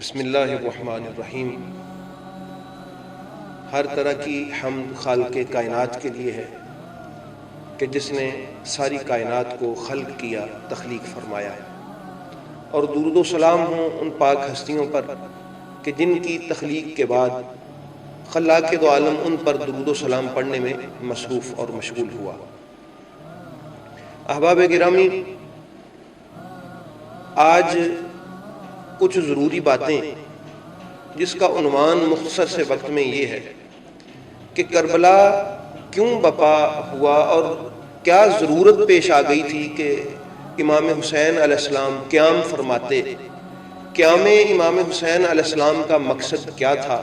بسم اللہ الرحمن الرحیم۔ ہر طرح کی حمد خالق کائنات کے لیے ہے کہ جس نے ساری کائنات کو خلق کیا، تخلیق فرمایا ہے، اور درود و سلام ہوں ان پاک ہستیوں پر کہ جن کی تخلیق کے بعد خلاق دو عالم ان پر درود و سلام پڑھنے میں مصروف اور مشغول ہوا۔ احباب گرامی، آج کچھ ضروری باتیں جس کا عنوان مختصر سے وقت میں یہ ہے کہ کربلا کیوں بپا ہوا اور کیا ضرورت پیش آ گئی تھی کہ امام حسین علیہ السلام قیام فرماتے۔ قیام امام حسین علیہ السلام کا مقصد کیا تھا؟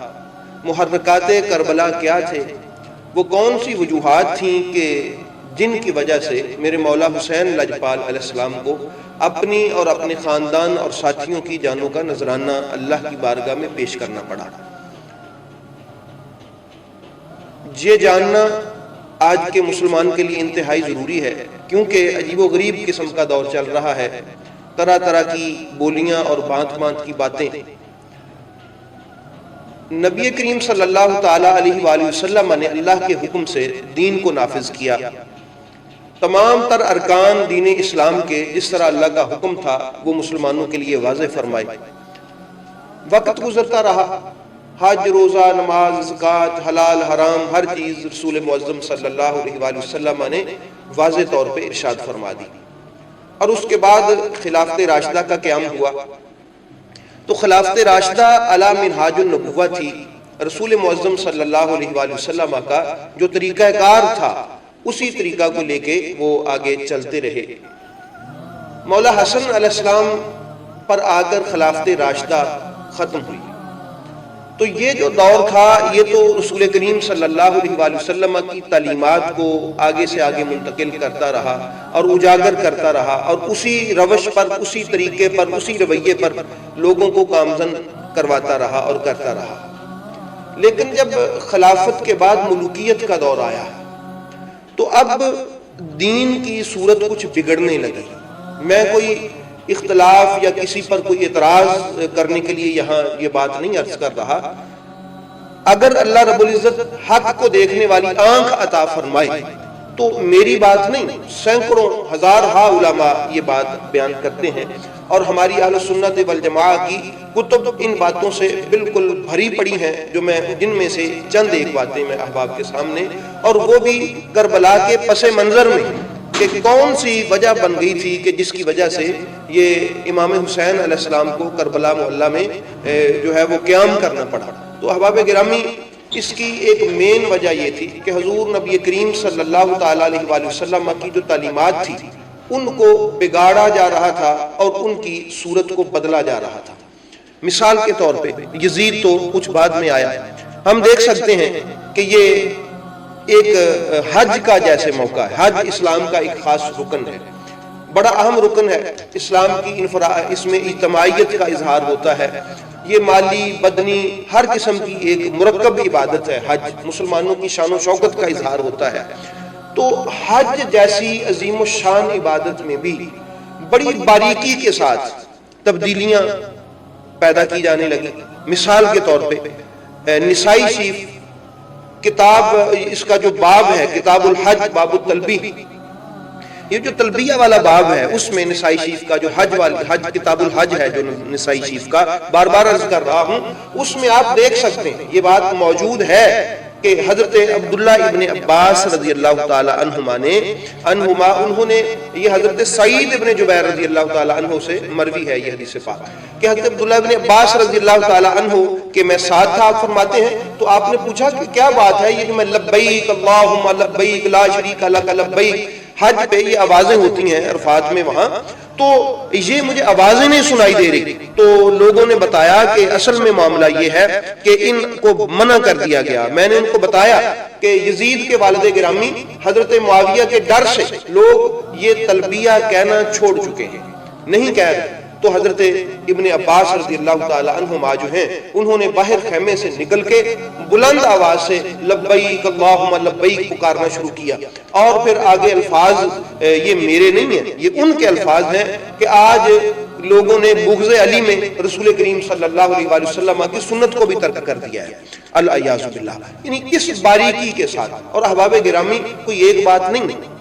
محرکات کربلا کیا تھے؟ وہ کون سی وجوہات تھیں کہ جن کی وجہ سے میرے مولا حسین لجپال علیہ السلام کو اپنی اور اپنے خاندان اور ساتھیوں کی جانوں کا نذرانہ اللہ کی بارگاہ میں پیش کرنا پڑا؟ یہ جاننا آج کے مسلمان کے لیے انتہائی ضروری ہے، کیونکہ عجیب و غریب قسم کا دور چل رہا ہے، طرح طرح کی بولیاں اور بانت بانت کی باتیں۔ نبی کریم صلی اللہ تعالی علیہ وآلہ وسلم نے اللہ کے حکم سے دین کو نافذ کیا۔ تمام تر ارکان دین اسلام کے جس طرح اللہ کا حکم تھا وہ مسلمانوں کے لیے واضح فرمائے۔ وقت گزرتا رہا، حج، روزہ، نماز، زکوٰۃ، حلال حرام ہر چیز رسول معظم صلی اللہ علیہ وآلہ وسلم نے واضح طور پہ ارشاد فرما دی، اور اس کے بعد خلافت راشدہ کا قیام ہوا۔ تو خلافت راشدہ علی منہاج النبوہ تھی۔ رسول معظم صلی اللہ علیہ وآلہ وسلم کا جو طریقہ کار تھا اسی طریقہ کو لے کے وہ آگے چلتے رہے۔ مولا حسن علیہ السلام پر آ کر خلافت راشدہ ختم ہوئی۔ تو یہ جو دور تھا یہ تو رسول کریم صلی اللہ علیہ وآلہ وسلم کی تعلیمات کو آگے سے آگے منتقل کرتا رہا اور اجاگر کرتا رہا، اور اسی روش پر، اسی طریقے پر، اسی رویے پر لوگوں کو گامزن کرواتا رہا اور کرتا رہا۔ لیکن جب خلافت کے بعد ملوکیت کا دور آیا تو اب دین کی صورت کچھ بگڑنے لگی۔ میں کوئی اختلاف یا کسی پر کوئی اعتراض کرنے کے لیے یہاں یہ بات نہیں عرض کر رہا۔ اگر اللہ رب العزت حق کو دیکھنے والی آنکھ عطا فرمائے تو میری بات نہیں، سینکڑوں ہزارہا علماء یہ بات بیان کرتے ہیں، اور ہماری اہل سنت والجماعہ کی کتب ان باتوں سے بالکل بھری پڑی ہیں، جو میں جن میں سے چند ایک باتیں میں احباب کے سامنے، اور وہ بھی کربلا کے پس منظر میں کہ کون سی وجہ بن گئی تھی کہ جس کی وجہ سے یہ امام حسین علیہ السلام کو کربلا محلہ میں جو ہے وہ قیام کرنا پڑا۔ تو احباب گرامی، اس کی ایک مین وجہ یہ تھی کہ حضور نبی کریم صلی اللہ تعالی علیہ وآلہ وسلم کی جو تعلیمات تھی ان کو بگاڑا جا رہا تھا اور ان کی صورت کو بدلا جا رہا تھا۔ مثال کے طور پہ یزید تو کچھ بعد میں آیا، ہم دیکھ سکتے ہیں کہ یہ ایک حج کا جیسے موقع ہے۔ حج اسلام کا ایک خاص رکن ہے، بڑا اہم رکن ہے اسلام کی، اس میں اجتماعیت کا اظہار ہوتا ہے۔ یہ مالی، بدنی، ہر قسم کی ایک مرکب عبادت ہے۔ حج مسلمانوں کی شان و شوکت کا اظہار ہوتا ہے۔ تو حج جیسی عظیم الشان عبادت میں بھی بڑی باریکی کے ساتھ تبدیلیاں پیدا کی جانے لگی۔ مثال کے طور پہ نسائی شریف کتاب، اس کا جو باب ہے کتاب الحج، باب التلبیہ، یہ جو تلبیہ والا باب ہے اس میں نسائی شریف کا جو حج کتاب الحج ہے جو نسائی شریف کا، بار بار عرض کر رہا ہوں، اس میں آپ دیکھ سکتے ہیں یہ بات موجود ہے کہ حضرت عبداللہ ابن عباس رضی اللہ تعالی عنہما انہوں نے یہ حضرت سعید ابن جبیر رضی اللہ تعالی عنہ سے مروی ہے یہ حدیث پاک کہ حضرت عبداللہ ابن عباس رضی اللہ تعالی عنہ کہ میں ساتھ تھا، آپ فرماتے ہیں تو آپ نے پوچھا کہ کیا بات ہے یہ کہ میں لبیک اللہم لبیک لا شریک لک لبیک، حج پہ یہ آوازیں ہوتی ہیں عرفات میں وہاں، تو یہ مجھے آوازیں نہیں سنائی دے رہی۔ تو لوگوں نے بتایا کہ اصل میں معاملہ یہ ہے کہ ان کو منع کر دیا گیا۔ میں نے ان کو بتایا کہ یزید کے والد گرامی حضرت معاویہ کے ڈر سے لوگ یہ تلبیہ کہنا چھوڑ چکے ہیں، نہیں کہہ رہے۔ تو حضرت ابن عباس رضی اللہ تعالی عنہما جو ہیں انہوں نے باہر خیمے سے نکل کے بلند آواز سے لبیک اللہم لبیک پکارنا شروع کیا، اور پھر آگے الفاظ یہ میرے نہیں ہیں، یہ ان کے الفاظ ہیں کہ آج لوگوں نے بغض علی میں رسول کریم صلی اللہ علیہ وآلہ وسلم کی سنت کو بھی ترک کر دیا ہے، الیاذ باللہ۔ یعنی اس باریکی کے ساتھ، اور احباب گرامی کوئی ایک بات نہیں،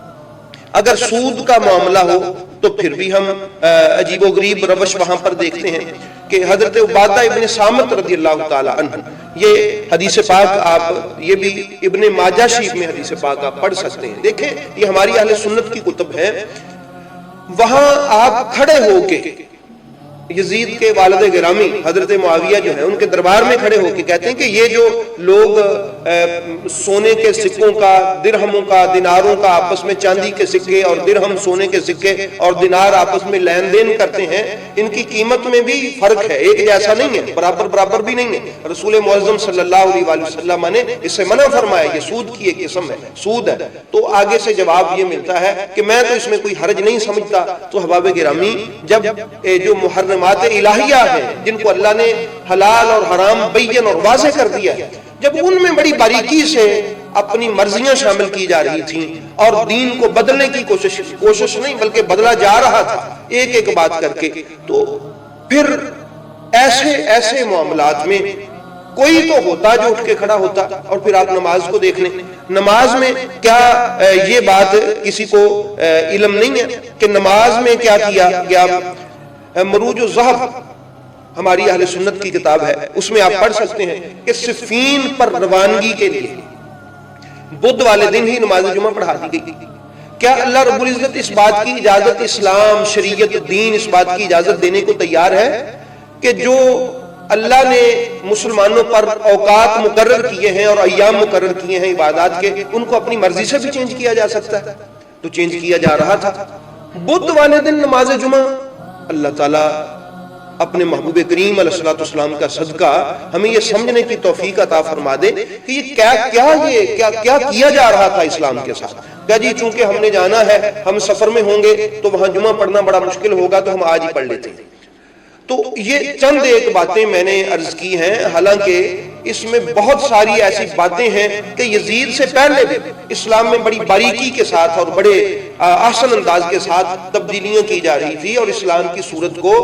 اگر سود کا معاملہ ہو تو پھر بھی ہم عجیب و غریب روش وہاں پر دیکھتے ہیں کہ حضرت عبادہ ابن صامت رضی اللہ تعالی عنہ، یہ حدیث پاک آپ یہ بھی ابن ماجہ شریف میں حدیث پاک آپ پڑھ سکتے ہیں، دیکھیں یہ ہماری اہل سنت کی کتب ہے، وہاں آپ کھڑے ہو کے یزید کے والد گرامی حضرت معاویہ جو ہیں ان کے دربار میں کھڑے ہو کے کہتے ہیں کہ یہ جو لوگ سونے کے سکوں کا، درہموں کا، دیناروں کا، آپس میں چاندی کے سکے اور درہم سونے کے سکے اور دینار آپس میں لین دین کرتے ہیں، ان کی قیمت میں بھی فرق ہے، ایک جیسا نہیں ہے، برابر بھی نہیں ہے۔ رسول معظم صلی اللہ علیہ وآلہ وسلم نے اس سے منع فرمایا، یہ سود کی ایک قسم ہے، سود ہے۔ تو آگے سے جواب یہ ملتا ہے کہ میں تو اس میں کوئی حرج نہیں سمجھتا۔ تو احباب گرامی، جب جو محرمات الہیہ ہیں جن کو اللہ نے حلال اور حرام بین اور واضح کر دیا ہے، جب ان میں بڑی باریکی سے اپنی مرضیاں شامل کی جا رہی تھیں اور دین کو بدلنے کی کوشش نہیں بلکہ بدلا جا رہا تھا ایک ایک بات کر کے، تو پھر ایسے معاملات میں کوئی تو ہوتا جو اٹھ کے کھڑا ہوتا۔ اور پھر آپ نماز کو دیکھ لیں، نماز میں کیا یہ بات کسی کو علم نہیں ہے کہ نماز میں کیا کیا گیا؟ مروج الذہب ہماری اہل سنت کی کتاب ہے، اس میں آپ پڑھ سکتے ہیں کہ صفین پر روانگی کے لیے بدھ والے دن ہی نماز جمعہ پڑھا دی گئی۔ کیا اللہ رب العزت اس بات کی اجازت، اسلام، شریعت، دین اس بات کی اجازت دینے کو تیار ہے کہ جو اللہ نے مسلمانوں پر اوقات مقرر کیے ہیں اور ایام مقرر کیے ہیں عبادات کے، ان کو اپنی مرضی سے بھی چینج کیا جا سکتا ہے؟ تو چینج کیا جا رہا تھا۔ بدھ والے دن نماز جمعہ، اللہ تعالیٰ اپنے محبوب کریم علیہ الصلوۃ والسلام کا صدقہ ہمیں یہ سمجھنے کی توفیق عطا فرما دے کہ یہ کیا کیا جا رہا تھا اسلام کے ساتھ۔ کیا جی چونکہ ہم نے جانا ہے، ہم سفر میں ہوں گے تو وہاں جمعہ پڑھنا بڑا مشکل ہوگا تو ہم آج ہی پڑھ لیتے ہیں۔ تو یہ چند ایک باتیں میں نے عرض کی ہیں، حالانکہ اس میں بہت ساری ایسی باتیں ہیں کہ یزید سے پہلے بھی اسلام میں بڑی باریکی کے ساتھ اور بڑے احسن انداز کے ساتھ تبدیلیاں کی جا رہی تھی اور اسلام کی صورت کو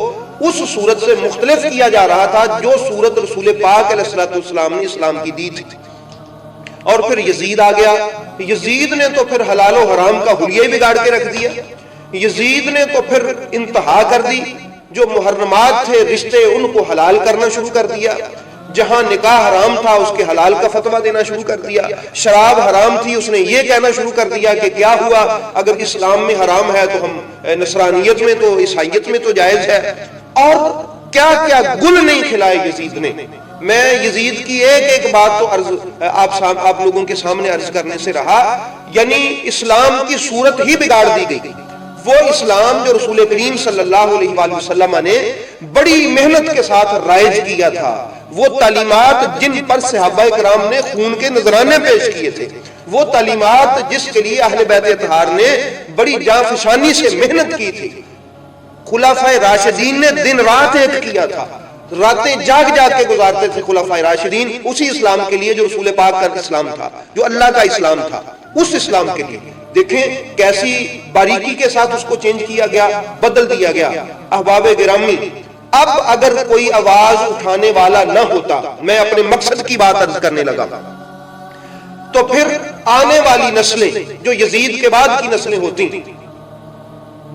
اس صورت سے مختلف کیا جا رہا تھا جو صورت رسول پاک علیہ الصلوۃ والسلام نے اسلام کی دی تھی۔ اور پھر یزید آ گیا، یزید نے تو پھر حلال و حرام کا حلیہ بگاڑ کے رکھ دیا، یزید نے تو پھر انتہا کر دی، جو محرمات تھے رشتے ان کو حلال کرنا شروع کر دیا، جہاں نکاح حرام تھا اس کے حلال کا فتویٰ دینا شروع کر دیا، شراب حرام تھی اس نے یہ کہنا شروع کر دیا کہ کیا ہوا اگر اسلام میں حرام ہے تو ہم نصرانیت میں تو عیسائیت میں تو جائز ہے، اور کیا کیا گل نہیں کھلائے یزید نے۔ میں یزید کی ایک ایک بات تو آپ لوگوں کے سامنے عرض کرنے سے رہا، یعنی اسلام کی صورت ہی بگاڑ دی گئی۔ وہ اسلام جو رسول کریم صلی اللہ علیہ وآلہ وسلم نے بڑی محنت کے ساتھ رائج کیا تھا، وہ تعلیمات جن پر صحابہ کرام نے خون کے نذرانے پیش کیے تھے، وہ تعلیمات جس کے لیے اہل بیت اطہار نے بڑی جانفشانی سے محنت کی تھی، خلفائے راشدین نے دن رات ایک کیا تھا، راتیں جاگ کے گزارتے تھے خلفائے راشدین اسی اسلام کے لیے جو رسول پاک کا اسلام تھا، جو اللہ کا اسلام تھا، اس اسلام کے لیے۔ دیکھیں کیسی باریکی کے ساتھ اس کو چینج کیا گیا، بدل دیا گیا۔ احباب گرامی، اب اگر کوئی آواز اٹھانے والا نہ ہوتا، میں اپنے مقصد کی بات عرض کرنے لگا، تو پھر آنے والی نسلیں جو یزید کے بعد کی نسلیں ہوتی،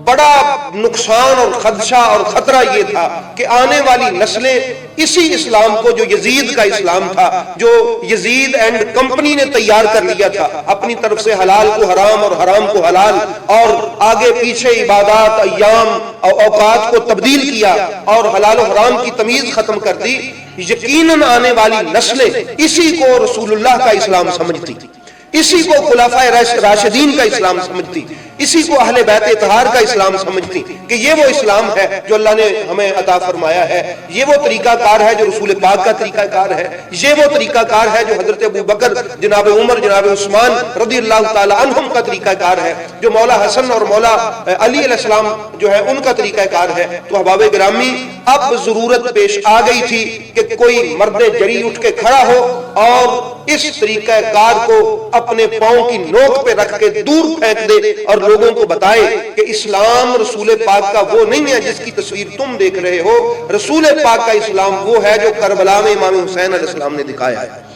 بڑا نقصان اور خدشہ اور خطرہ یہ تھا کہ آنے والی نسلیں اسی اسلام کو جو یزید کا اسلام تھا، جو یزید اینڈ کمپنی نے تیار کر لیا تھا، اپنی طرف سے حلال کو حرام اور حرام کو حلال، اور آگے پیچھے عبادات، ایام اور اوقات کو تبدیل کیا اور حلال و حرام کی تمیز ختم کر دی۔ یقیناً آنے والی نسلیں اسی کو رسول اللہ کا اسلام سمجھتی، اسی کو خلفائے راشدین کا اسلام سمجھتی، اسی کو اہل بیت اطہار کا اسلام سمجھتی کہ یہ وہ اسلام ہے جو اللہ نے ہمیں عطا فرمایا ہے، یہ وہ طریقہ کار ہے جو رسول پاک کا طریقہ کار ہے، یہ وہ طریقہ کار ہے جو حضرت ابو بکر، جناب عمر، جناب عثمان رضی اللہ تعالی عنہم کا طریقہ کار ہے، جو مولا حسن اور مولا علی علیہ السلام جو ہے ان کا طریقہ کار ہے۔ تو احباب گرامی، اب ضرورت پیش آ گئی تھی کہ کوئی مرد جری اٹھ کے کھڑا ہو اور اس طریقہ کار کو اپنے پاؤں کی نوک پہ رکھ کے دور پھینک دے اور لوگوں کو بتائے کہ اسلام رسول پاک کا وہ نہیں ہے جس کی تصویر تم دیکھ رہے ہو، رسول پاک کا اسلام وہ ہے جو کربلا میں امام حسین علیہ السلام نے دکھایا ہے۔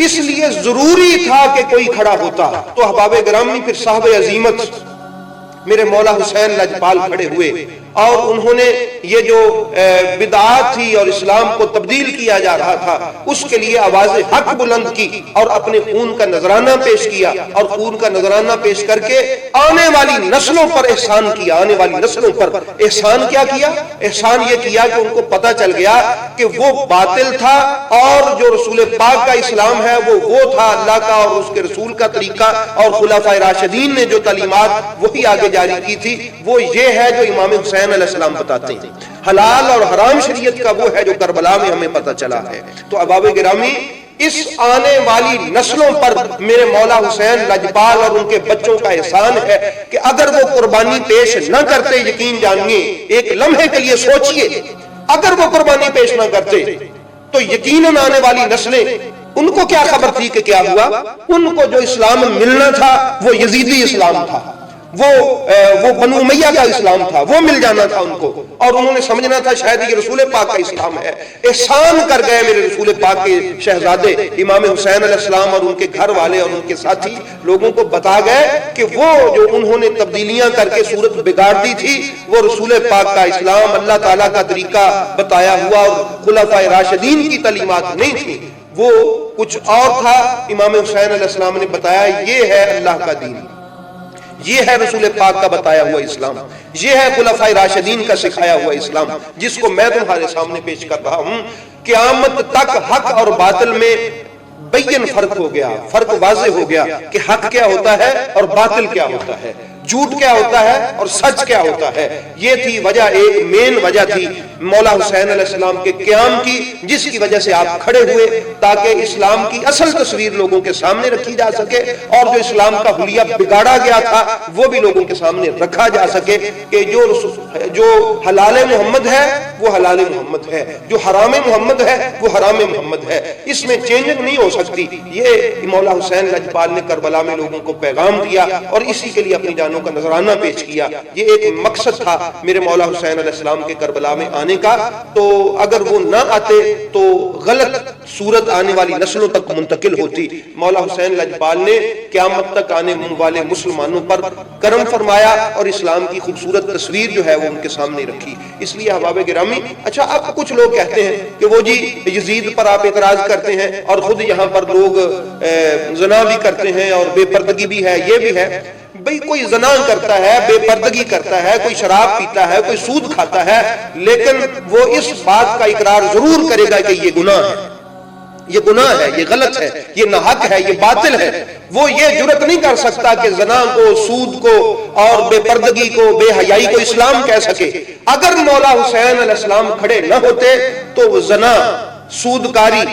اس لیے ضروری تھا کہ کوئی کھڑا ہوتا، تو احباب گرامی پھر صاحب عظیمت میرے مولا حسین لجپال کھڑے ہوئے، اور انہوں نے یہ جو بدعات تھی اور اسلام کو تبدیل کیا جا رہا تھا اس کے لیے آواز حق بلند کی اور اپنے خون کا نذرانہ پیش کیا، اور خون کا نذرانہ پیش کر کے آنے والی نسلوں پر احسان کیا۔ آنے والی نسلوں پر احسان کیا کیا؟ احسان یہ کیا کہ ان کو پتہ چل گیا کہ وہ باطل تھا، اور جو رسول پاک کا اسلام ہے وہ تھا اللہ کا اور اس کے رسول کا طریقہ، اور خلفائے راشدین نے جو تعلیمات وہی آگے جاری کی تھی وہ یہ ہے جو امام حسین علیہ السلام بتاتے ہیں۔ حلال اور حرام شریعت کا وہ ہے جو کربلا میں ہمیں پتہ چلا ہے۔ تو احباب گرامی اس آنے والی نسلوں پر میرے مولا حسین لجپال اور ان کے بچوں کا احسان ہے کہ اگر وہ قربانی پیش نہ کرتے، یقین جانیے ایک لمحے کے لیے سوچئے، اگر وہ قربانی پیش نہ کرتے تو یقیناً آنے والی نسلیں ان کو کیا خبر تھی کہ کیا ہوا؟ ان کو جو اسلام ملنا تھا وہ یزیدی اسلام تھا، وہ بنو امیہ کا اسلام تھا، وہ مل جانا تھا ان کو، اور انہوں نے سمجھنا تھا شاید یہ رسول پاک کا اسلام ہے۔ احسان کر گئے میرے رسول پاک کے شہزادے امام حسین علیہ السلام اور ان کے گھر والے اور ان کے ساتھی لوگوں کو بتا گئے کہ وہ جو انہوں نے تبدیلیاں کر کے صورت بگاڑ دی تھی وہ رسول پاک کا اسلام اللہ تعالیٰ کا طریقہ بتایا ہوا اور خلفائے راشدین کی تعلیمات نہیں تھی، وہ کچھ اور تھا۔ امام حسین علیہ السلام نے بتایا یہ ہے اللہ کا دین، یہ ہے رسول پاک کا بتایا ہوا اسلام، یہ ہے خلفائے راشدین کا سکھایا ہوا اسلام، جس کو میں تمہارے سامنے پیش کر رہا ہوں۔ قیامت تک حق اور باطل میں بین فرق ہو گیا، فرق واضح ہو گیا کہ حق کیا ہوتا ہے اور باطل کیا ہوتا ہے، جھوٹ کیا ہوتا ہے اور سچ کیا ہوتا ہے۔ یہ تھی وجہ، ایک مین وجہ تھی مولا حسین علیہ السلام کے قیام کی، جس کی وجہ سے آپ کھڑے ہوئے تاکہ اسلام کی اصل تصویر لوگوں کے سامنے رکھی جا سکے، اور جو اسلام کا حلیہ بگاڑا گیا تھا وہ بھی لوگوں کے سامنے رکھا جا سکے کہ جو حلال محمد ہے وہ حلال محمد ہے، جو حرام محمد ہے وہ حرام محمد ہے، اس میں چینجنگ نہیں ہو سکتی۔ یہ مولا حسین لجپال نے کربلا میں لوگوں کو پیغام دیا اور اسی کے لیے اپنی جانوں کا نذرانہ پیش کیا۔ یہ ایک مقصد تھا میرے مولا حسین علیہ السلام کے کربلا میں آنے کا، تو اگر وہ نہ آتے تو غلط صورت آنے والی نسلوں تک منتقل ہوتی۔ مولا حسین لجپال نے قیامت تک آنے والے مسلمانوں پر کرم فرمایا اور اسلام کی خوبصورت تصویر جو ہے وہ ان کے سامنے رکھی۔ اس لیے احباب گرامی، اچھا اب کچھ لوگ کہتے ہیں کہ وہ جی یزید پر آپ اعتراض کرتے ہیں اور خود یہاں پر لوگ زنا بھی کرتے ہیں اور بے پردگی بھی ہے، یہ بھی ہے۔ بھئی کوئی زنا کرتا ہے، بے پردگی کرتا ہے، کوئی شراب پیتا ہے، کوئی سود کھاتا ہے، لیکن وہ اس بات کا اقرار ضرور کرے گا کہ یہ گناہ ہے، یہ گناہ ہے، یہ غلط ہے، یہ ناحق ہے، یہ باطل ہے۔ وہ یہ جرت نہیں کر سکتا کہ زنا کو، سود کو اور بے پردگی کو، بے حیائی کو اسلام کہہ سکے۔ اگر مولا حسین علیہ السلام کھڑے نہ ہوتے تو وہ زنا، سودکاری،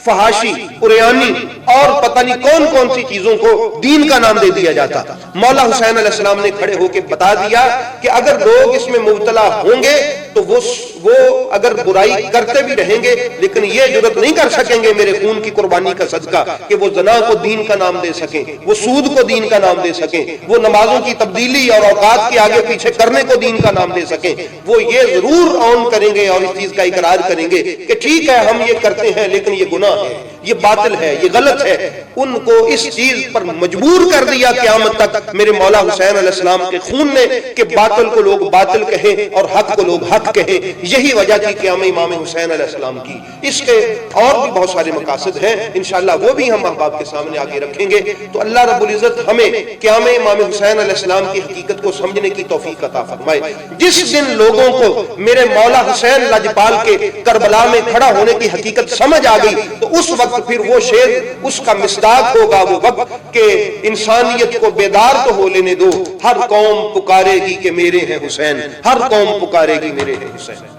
فحاشی، قریانی اور پتہ نہیں کون کون سی چیزوں کو دین کا نام دے دیا جاتا۔ مولا حسین علیہ السلام نے کھڑے ہو کے بتا دیا کہ اگر لوگ اس میں مبتلا ہوں گے تو وہ اگر برائی کرتے بھی رہیں گے لیکن یہ جرت نہیں کر سکیں گے میرے خون کی قربانی کا صدقہ کہ وہ زنا کو دین کا نام دے سکیں، وہ سود کو دین کا نام دے سکیں، وہ نمازوں کی تبدیلی اور اوقات کے آگے پیچھے کرنے کو دین کا نام دے سکیں۔ وہ یہ ضرور اون کریں گے اور اس چیز کا اقرار کریں گے کہ ٹھیک ہے ہم یہ کرتے ہیں لیکن یہ گناہ ہے، یہ باطل ہے، یہ غلط ہے۔ ان کو اس چیز پر مجبور کر دیا قیامت تک میرے مولا حسین علیہ السلام کے خون نے کہ باطل کو لوگ باطل کہیں اور حق کو لوگ حق کہیں۔ یہی وجہ تھی قیام امام حسین علیہ السلام کی۔ اس کے اور بھی بہت سارے مقاصد ہیں، انشاءاللہ وہ بھی ہم احباب کے سامنے آگے رکھیں گے۔ تو اللہ رب العزت ہمیں قیام امام حسین علیہ السلام کی حقیقت کو سمجھنے کی توفیق عطا فرمائے۔ جس دن لوگوں کو میرے مولا حسین لجپال کے کربلا میں کھڑا ہونے کی حقیقت سمجھ آ گئی تو اس وقت پھر وہ شعر اس کا مصداق ہوگا، وہ وقت کہ انسانیت کو بیدار تو ہو لینے دو، ہر قوم پکارے گی کہ میرے ہیں حسین، ہر قوم پکارے گی میرے ہیں حسین۔